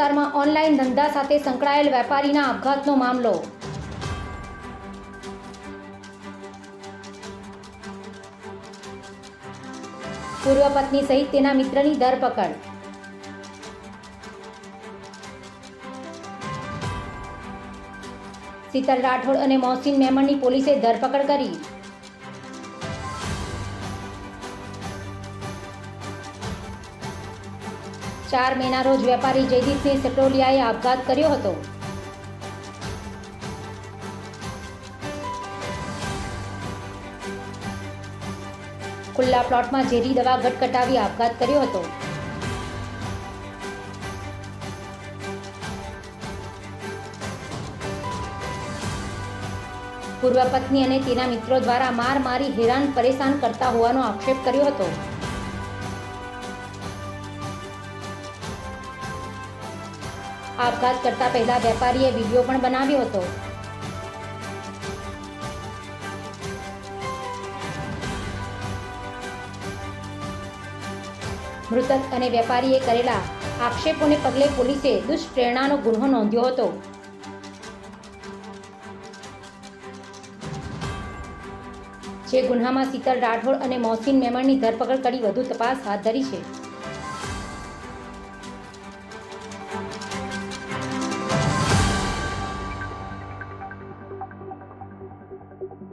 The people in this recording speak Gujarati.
વિસ્તારમાં ઓનલાઈન ધંધા સાથે સંકળાયેલ વેપારીના આપઘાતનો મામલો। પૂર્વ પત્ની સહિત તેના મિત્રની ધરપકડ। શીતલ રાઠોડ અને મોહસિન મેમણની પોલીસે ધરપકડ કરી। ચાર મેના રોજ વેપારી જયદીપસિંહ સટોલિયાએ આપઘાત કર્યો હતો। ખુલ્લા પ્લોટમાં ઝેરી દવા ગટગટાવી આપઘાત કર્યો હતો। પૂર્વ પત્ની અને તેના મિત્રો દ્વારા માર મારી હેરાન પરેશાન કરતા હોવાનો આક્ષેપ કર્યો હતો। આપઘાત કરતા પહેલા વેપારીએ વિડીયો પણ બનાવ્યો હતો। મૃતક અને વેપારીએ કરેલા આક્ષેપોને પગલે પોલીસે દુષ્પ્રેરણાનો ગુન્હો નોંધ્યો હતો। જે ગુન્હામાં શીતલ રાઠોડ અને મોહસિન મેમણની ધરપકડ કરી વધુ તપાસ હાથ ધરી છે।